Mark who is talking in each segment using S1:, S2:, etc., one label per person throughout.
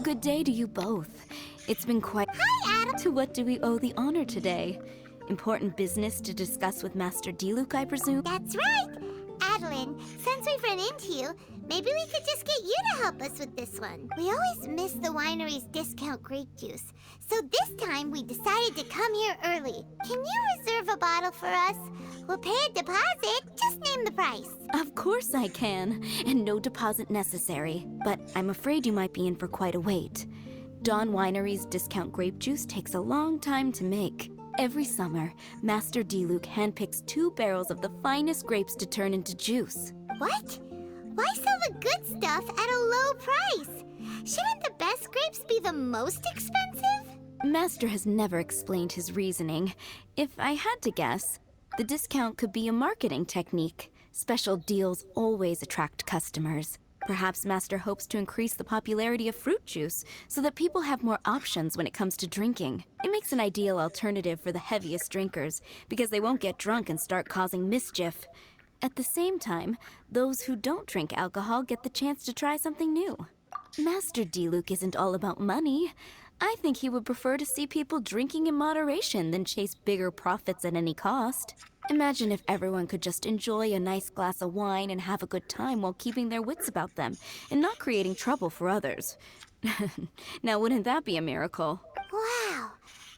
S1: Good day to you both. It's been quite—
S2: Hi, Adam!
S1: To what do we owe the honor today? Important business to discuss with Master Diluc, I presume?
S2: That's right! Adeline, since we've run into you, maybe we could just get you to help us with this one. We always miss the winery's discount grape juice, so this time we decided to come here early. Can you reserve a bottle for us? We'll pay a deposit, just name the price.
S1: Of course I can, and no deposit necessary. But I'm afraid you might be in for quite a wait. Dawn Winery's discount grape juice takes a long time to make. Every summer, Master Diluc handpicks 2 barrels of the finest grapes to turn into juice.
S2: What? Why sell the good stuff at a low price? Shouldn't the best grapes be the most expensive?
S1: Master has never explained his reasoning. If I had to guess, the discount could be a marketing technique. Special deals always attract customers. Perhaps Master hopes to increase the popularity of fruit juice so that people have more options when it comes to drinking. It makes an ideal alternative for the heaviest drinkers because they won't get drunk and start causing mischief. At the same time, those who don't drink alcohol get the chance to try something new. Master Diluc isn't all about money. I think he would prefer to see people drinking in moderation than chase bigger profits at any cost. Imagine if everyone could just enjoy a nice glass of wine and have a good time while keeping their wits about them and not creating trouble for others. Now, wouldn't that be a miracle?
S2: Wow,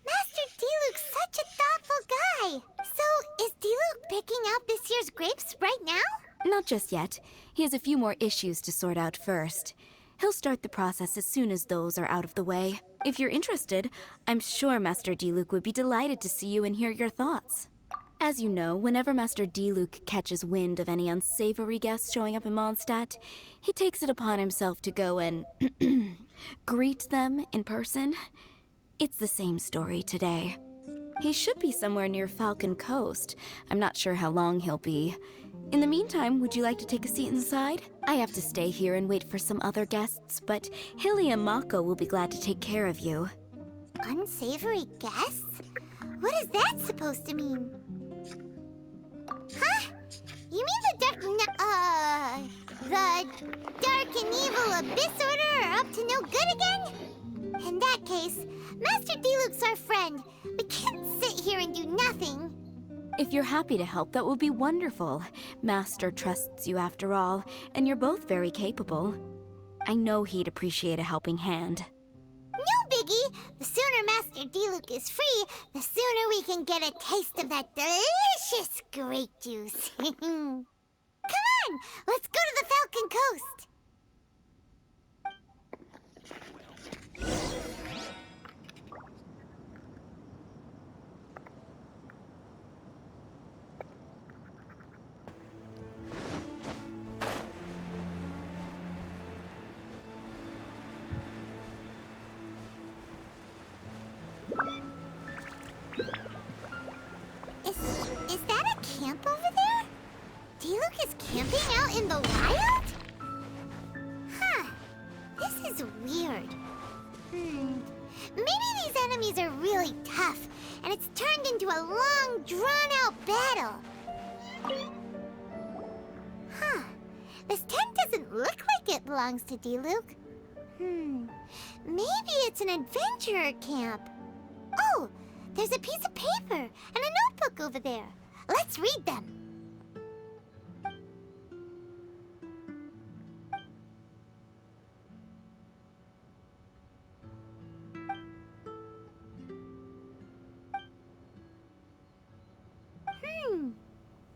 S2: Master Diluc's such a thoughtful guy. So, is Diluc picking out this year's grapes right now?
S1: Not just yet. He has a few more issues to sort out first. He'll start the process as soon as those are out of the way. If you're interested, I'm sure Master Diluc would be delighted to see you and hear your thoughts. As you know, whenever Master Diluc catches wind of any unsavory guests showing up in Mondstadt, he takes it upon himself to go and greet them in person. It's the same story today. He should be somewhere near Falcon Coast. I'm not sure how long he'll be. In the meantime, would you like to take a seat inside? I have to stay here and wait for some other guests, but Hilly and Mako will be glad to take care of you.
S2: Unsavory guests? What is that supposed to mean? Huh? You mean the dark and evil Abyss Order are up to no good again? In that case, Master Diluc's our friend. We can't sit here and do nothing.
S1: If you're happy to help, that would be wonderful. Master trusts you after all, and you're both very capable. I know he'd appreciate a helping hand.
S2: No biggie! The sooner Master Diluc is free, the sooner we can get a taste of that delicious grape juice. Come on! Let's go to the Falcon Coast! Is that a camp over there? Diluc is camping out in the wild? Huh. This is weird. Maybe these enemies are really tough, and it's turned into a long, drawn-out battle. Huh. This tent doesn't look like it belongs to Diluc. Maybe it's an adventurer camp. Oh, there's a piece of paper and a notebook over there. Let's read them.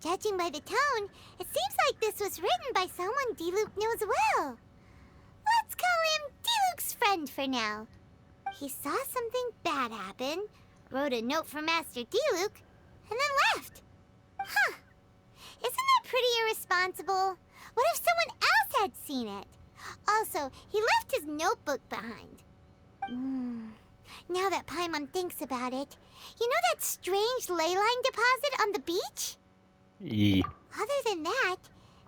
S2: Judging by the tone, it seems like this was written by someone Diluc knows well. Let's call him Diluc's friend for now. He saw something bad happen, wrote a note for Master Diluc, and then left. Huh. Isn't that pretty irresponsible? What if someone else had seen it? Also, he left his notebook behind. Now that Paimon thinks about it, you know that strange ley line deposit on the beach? Other than that,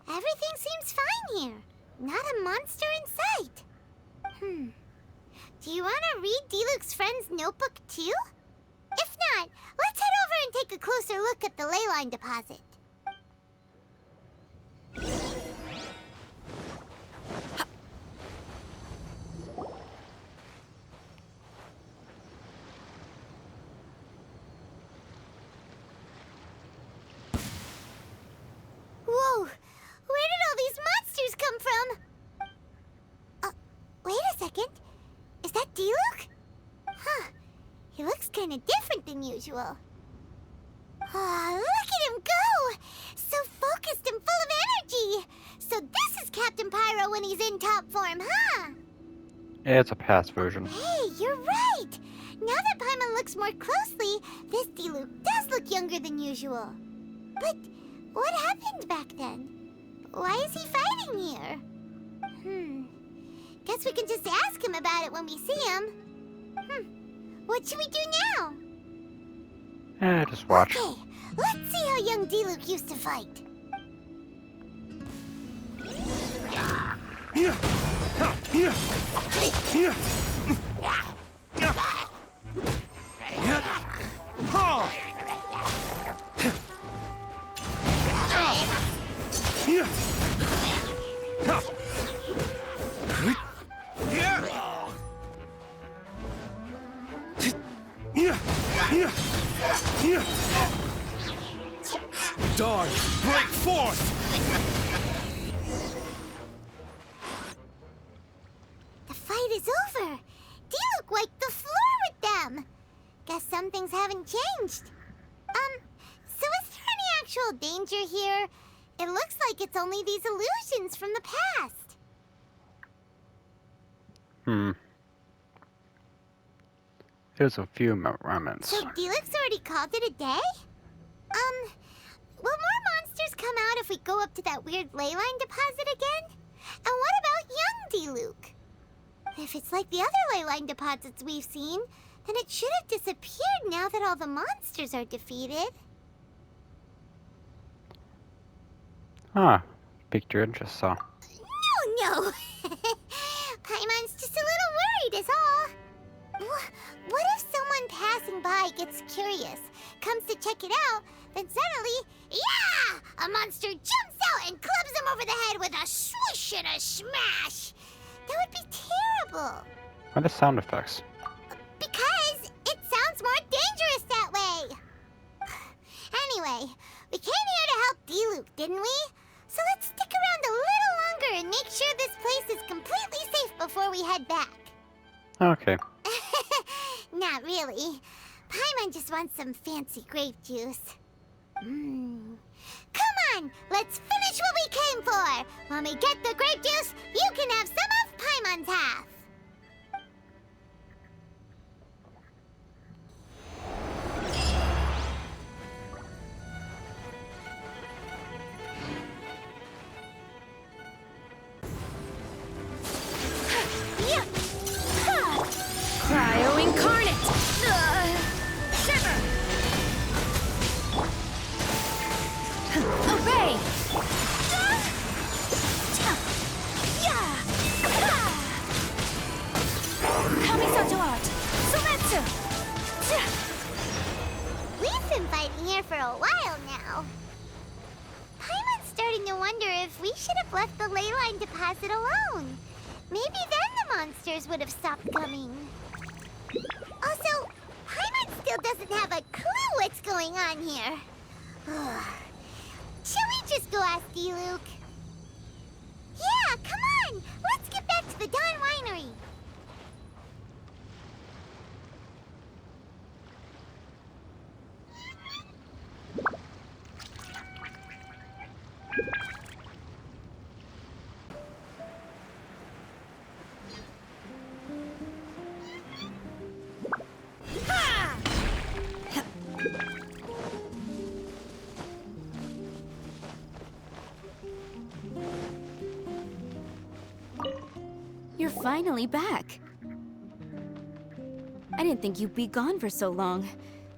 S2: everything seems fine here. Not a monster in sight. Do you want to read Diluc's friend's notebook too? If not, let's head over and take a closer look at the ley line deposit. second. Is that Diluc? Huh. He looks kind of different than usual. Ah, look at him go! So focused and full of energy! So this is Captain Pyro when he's in top form, huh?
S3: Yeah, it's a past version.
S2: Hey, you're right! Now that Paimon looks more closely, this Diluc does look younger than usual. But what happened back then? Why is he fighting here? Guess we can just ask him about it when we see him. What should we do now?
S3: Just watch.
S2: Okay, let's see how young Diluc used to fight.
S4: Dawn, break forth!
S2: The fight is over. Diluc wiped the floor with them. Guess some things haven't changed. So is there any actual danger here? It looks like it's only these illusions from the past.
S3: There's a few remnants.
S2: So Diluc's already called it a day? Will more monsters come out if we go up to that weird ley line deposit again? And what about young Diluc? If it's like the other ley line deposits we've seen, then it should have disappeared now that all the monsters are defeated.
S3: Huh. Piqued your interest, so.
S2: No. Paimon's just a little worried is all. What if someone passing by gets curious, comes to check it out, then suddenly, yeah! A monster jumps out and clubs him over the head with a swoosh and a smash! That would be terrible.
S3: What are the sound effects?
S2: Because it sounds more dangerous that way. Anyway, we came here to help Diluc, didn't we? So let's stick around a little longer and make sure this place is completely safe before we head back.
S3: Okay.
S2: Not really. Paimon just wants some fancy grape juice. Come on, let's finish what we came for. When we get the grape juice, you can have some of Paimon's half.
S1: Cryo incarnate! Shiver! Obey! Kamisato art! Sumetsu!
S2: We've been fighting here for a while now. Paimon's starting to wonder if we should have left the ley line deposit alone. Maybe then the monsters would have stopped coming. Also, Paimon still doesn't have a clue what's going on here. Shall we just go ask Diluc? Yeah, come on! Let's get back to the Dawn Winery.
S1: You're finally back. I didn't think you'd be gone for so long.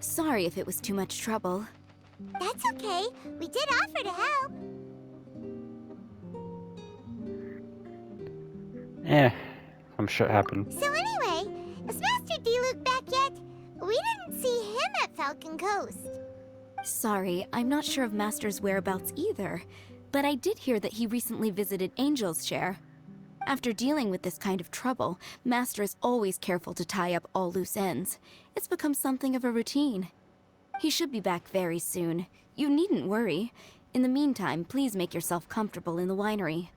S1: Sorry if it was too much trouble.
S2: That's okay. We did offer to help.
S3: Some shit happened.
S2: So anyway, is Master Diluc back yet? We didn't see him at Falcon Coast.
S1: Sorry, I'm not sure of Master's whereabouts either, but I did hear that he recently visited Angel's Share. After dealing with this kind of trouble, Master is always careful to tie up all loose ends. It's become something of a routine. He should be back very soon. You needn't worry. In the meantime, please make yourself comfortable in the winery.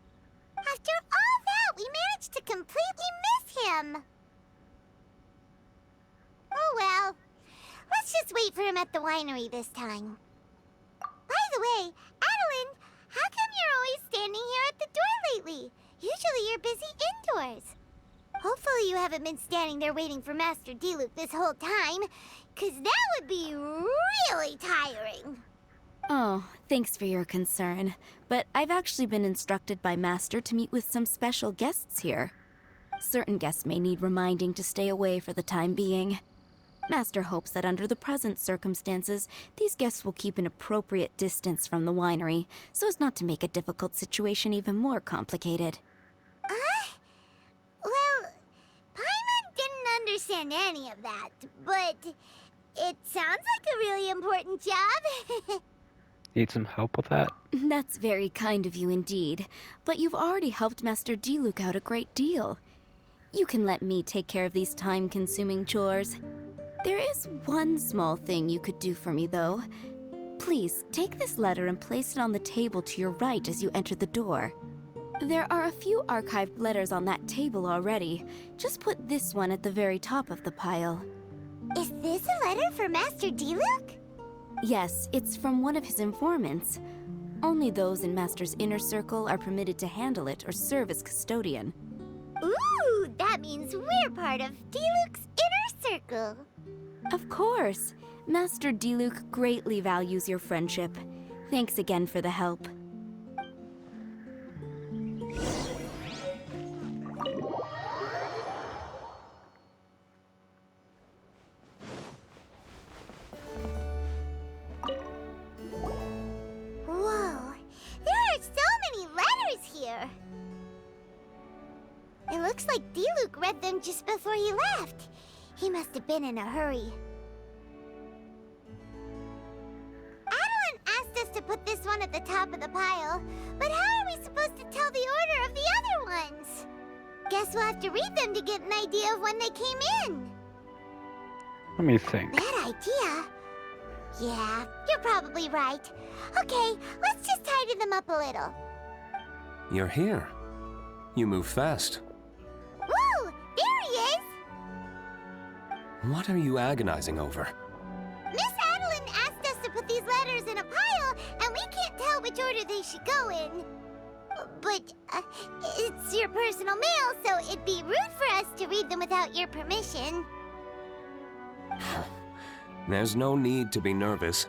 S2: After all that, we managed to completely miss him. Oh well. Let's just wait for him at the winery this time. By the way, Adeline, how come you're always standing here at the door lately? Usually you're busy indoors. Hopefully you haven't been standing there waiting for Master Diluc this whole time, 'cause that would be really tiring.
S1: Oh, thanks for your concern. But I've actually been instructed by Master to meet with some special guests here. Certain guests may need reminding to stay away for the time being. Master hopes that under the present circumstances, these guests will keep an appropriate distance from the winery, so as not to make a difficult situation even more complicated.
S2: Well, Paimon didn't understand any of that, but it sounds like a really important job.
S3: Need some help with that?
S1: That's very kind of you indeed, but you've already helped Master Diluc out a great deal. You can let me take care of these time-consuming chores. There is one small thing you could do for me, though. Please, take this letter and place it on the table to your right as you enter the door. There are a few archived letters on that table already. Just put this one at the very top of the pile.
S2: Is this a letter for Master Diluc?
S1: Yes, it's from one of his informants. Only those in Master's inner circle are permitted to handle it or serve as custodian.
S2: Ooh, that means we're part of Diluc's inner circle.
S1: Of course. Master Diluc greatly values your friendship. Thanks again for the help.
S2: Whoa, there are so many letters here. It looks like Diluc read them just before he left. He must have been in a hurry. Adeline asked us to put this one at the top of the pile, but how are we supposed to tell the order of the other ones? Guess we'll have to read them to get an idea of when they came in.
S3: Let me think.
S2: Bad idea. Yeah, you're probably right. Okay, let's just tidy them up a little.
S4: You're here. You move fast.
S2: Woo! There he is!
S4: What are you agonizing over?
S2: Miss Adeline asked us to put these letters in a pile, and we can't tell which order they should go in. But, it's your personal mail, so it'd be rude for us to read them without your permission.
S4: There's no need to be nervous.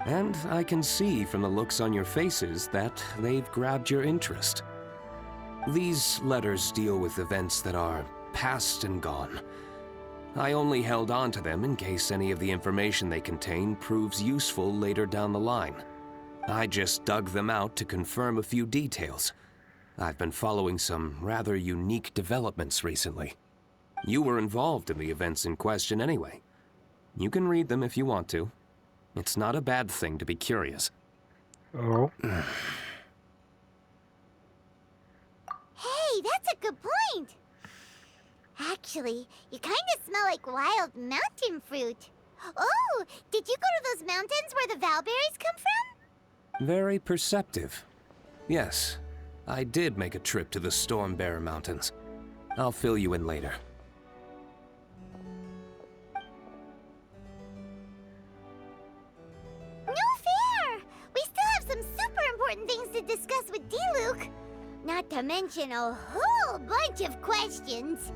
S4: And I can see from the looks on your faces that they've grabbed your interest. These letters deal with events that are past and gone. I only held on to them in case any of the information they contain proves useful later down the line. I just dug them out to confirm a few details. I've been following some rather unique developments recently. You were involved in the events in question anyway. You can read them if you want to. It's not a bad thing to be curious.
S3: Oh.
S2: Hey, that's a good point! Actually, you kind of smell like wild mountain fruit. Oh, did you go to those mountains where the valberries come from?
S4: Very perceptive. Yes, I did make a trip to the Storm Bear Mountains. I'll fill you in later.
S2: No fair! We still have some super important things to discuss with Diluc. Not to mention a whole bunch of questions.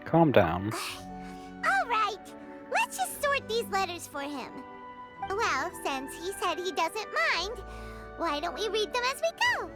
S3: Calm down.
S2: All right, let's just sort these letters for him. Well, since he said he doesn't mind, why don't we read them as we go?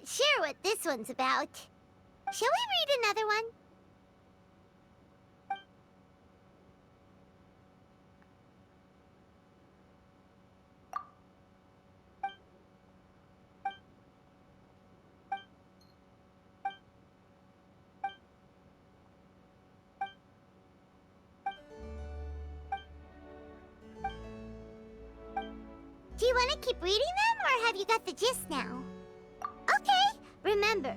S2: sure what this one's about. Shall we read another one? Do you want to keep reading them, or have you got the gist now? Okay, remember.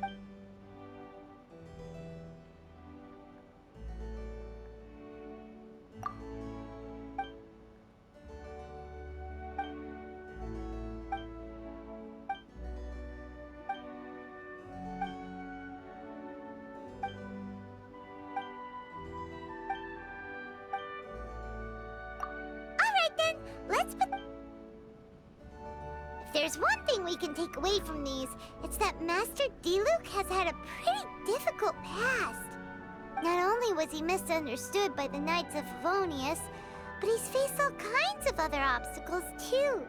S2: Alright then, let's put... If there's one thing we can take away from these, it's that Master Diluc has had a pretty difficult past. Not only was he misunderstood by the Knights of Favonius, but he's faced all kinds of other obstacles too.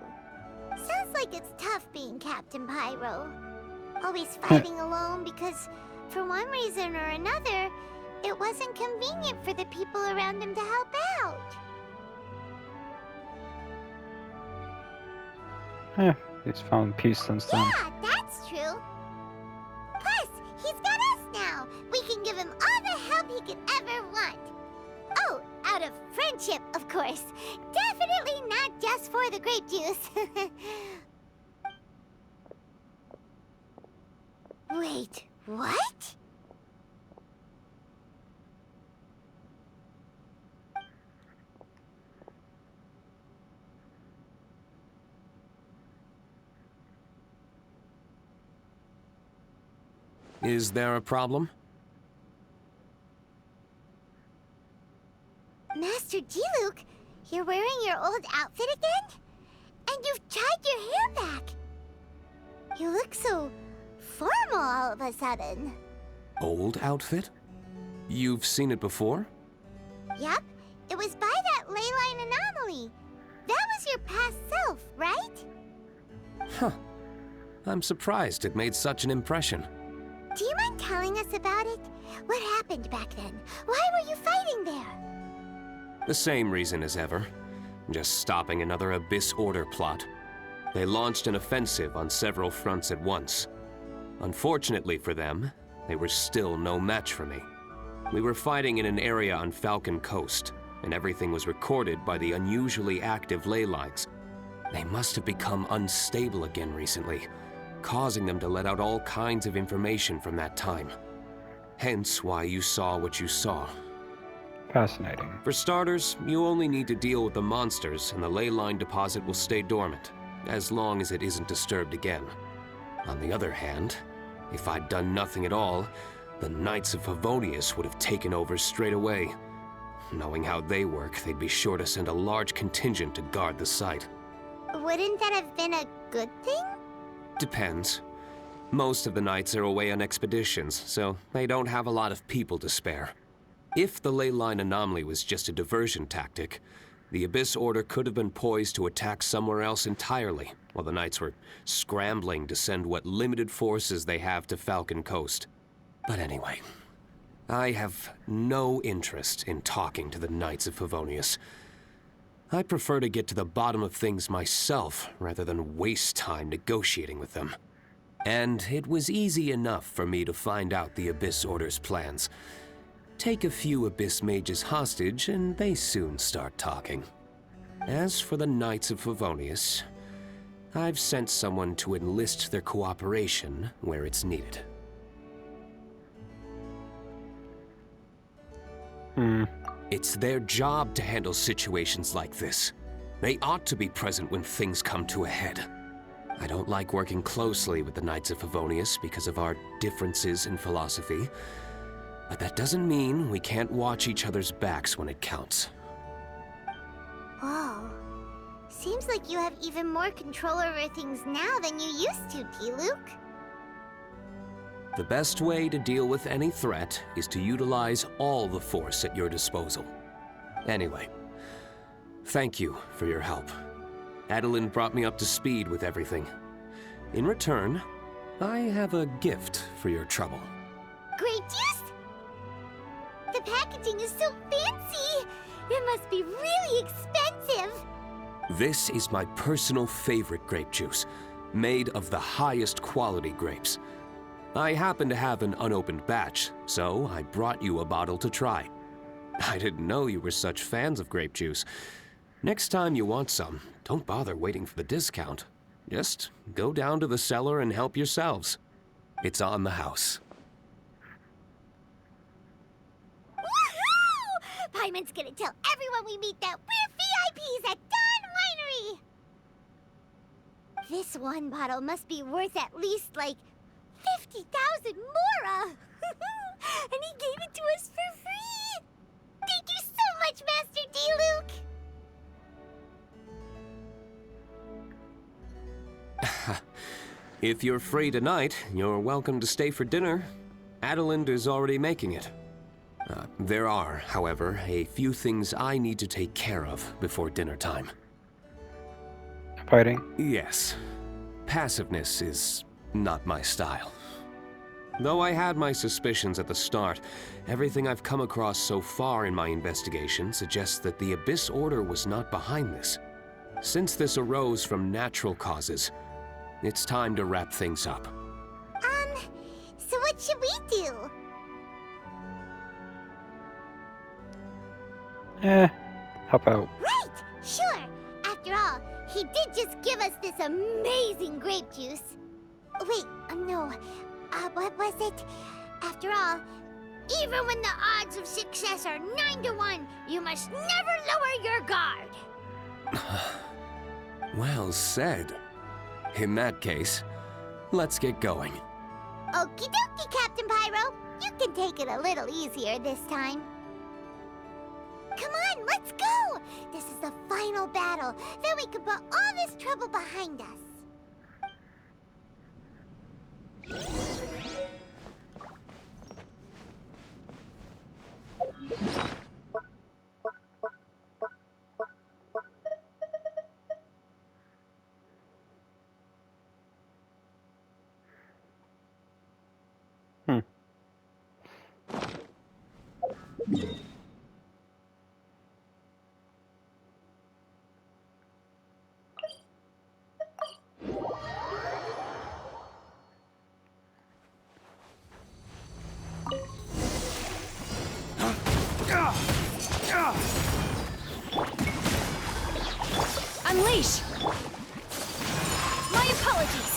S2: Sounds like it's tough being Captain Pyro. Always fighting alone because, for one reason or another, it wasn't convenient for the people around him to help out.
S3: He's found peace since then.
S2: Yeah, that's true. Plus, he's got us now. We can give him all the help he could ever want. Oh, out of friendship, of course. Definitely not just for the grape juice. Wait, what?
S4: Is there a problem?
S2: Master Diluc, you're wearing your old outfit again? And you've tied your hair back. You look so formal all of a sudden.
S4: Old outfit? You've seen it before?
S2: Yup, it was by that ley line anomaly. That was your past self, right?
S4: Huh. I'm surprised it made such an impression.
S2: Do you mind telling us about it? What happened back then? Why were you fighting there?
S4: The same reason as ever. Just stopping another Abyss Order plot. They launched an offensive on several fronts at once. Unfortunately for them, they were still no match for me. We were fighting in an area on Falcon Coast, and everything was recorded by the unusually active ley lines. They must have become unstable again recently, causing them to let out all kinds of information from that time. Hence why you saw what you saw.
S3: Fascinating.
S4: For starters, you only need to deal with the monsters and the ley line deposit will stay dormant, as long as it isn't disturbed again. On the other hand, if I'd done nothing at all, the Knights of Favonius would have taken over straight away. Knowing how they work, they'd be sure to send a large contingent to guard the site.
S2: Wouldn't that have been a good thing?
S4: Depends. Most of the Knights are away on expeditions, so they don't have a lot of people to spare. If the ley line anomaly was just a diversion tactic, the Abyss Order could have been poised to attack somewhere else entirely, while the Knights were scrambling to send what limited forces they have to Falcon Coast. But anyway, I have no interest in talking to the Knights of Favonius. I prefer to get to the bottom of things myself, rather than waste time negotiating with them. And it was easy enough for me to find out the Abyss Order's plans. Take a few Abyss Mages hostage, and they soon start talking. As for the Knights of Favonius, I've sent someone to enlist their cooperation where it's needed. It's their job to handle situations like this. They ought to be present when things come to a head. I don't like working closely with the Knights of Favonius because of our differences in philosophy, but that doesn't mean we can't watch each other's backs when it counts.
S2: Whoa. Seems like you have even more control over things now than you used to, Diluc.
S4: The best way to deal with any threat is to utilize all the force at your disposal. Anyway, thank you for your help. Adeline brought me up to speed with everything. In return, I have a gift for your trouble.
S2: Grape juice? The packaging is so fancy! It must be really expensive!
S4: This is my personal favorite grape juice, made of the highest quality grapes. I happen to have an unopened batch, so I brought you a bottle to try. I didn't know you were such fans of grape juice. Next time you want some, don't bother waiting for the discount. Just go down to the cellar and help yourselves. It's on the house.
S2: Woohoo! Paimon's gonna tell everyone we meet that we're VIPs at Dawn Winery! This one bottle must be worth at least, like, 50,000 mora! And he gave it to us for free! Thank you so much, Master Diluc!
S4: If you're free tonight, you're welcome to stay for dinner. Adeline is already making it. There are, however, a few things I need to take care of before dinner time.
S3: Fighting?
S4: Yes. Passiveness is not my style. Though I had my suspicions at the start, everything I've come across so far in my investigation suggests that the Abyss Order was not behind this. Since this arose from natural causes, it's time to wrap things up.
S2: So what should we do?
S3: Help out.
S2: Right! Sure! After all, he did just give us this amazing grape juice. Wait, no. What was it? After all, even when the odds of success are 9 to 1, you must never lower your guard.
S4: Well said. In that case, let's get going.
S2: Okie dokie, Captain Pyro. You can take it a little easier this time. Come on, let's go! This is the final battle. Then we can put all this trouble behind us.
S1: Unleash! My apologies!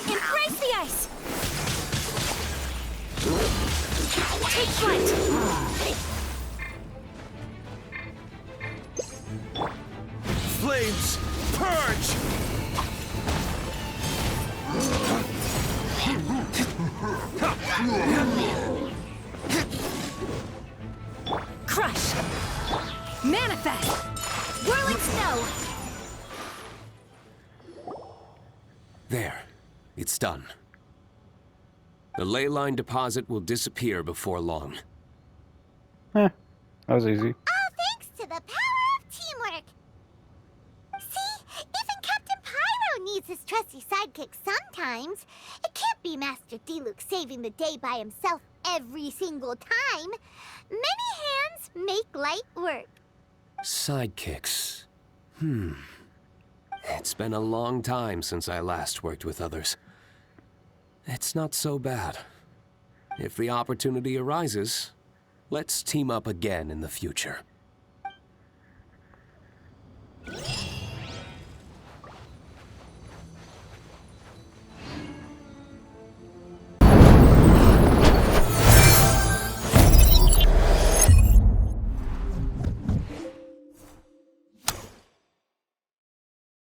S1: Embrace the ice! Take flight!
S4: Flames, purge!
S1: Crush! Manifest! Whirling snow!
S4: There. It's done. The ley line deposit will disappear before long.
S3: That was easy.
S2: All thanks to the power of teamwork. See, even Captain Pyro needs his trusty sidekick sometimes. It can't be Master Diluc saving the day by himself every single time. Many hands make light work.
S4: Sidekicks. It's been a long time since I last worked with others. It's not so bad. If the opportunity arises, let's team up again in the future.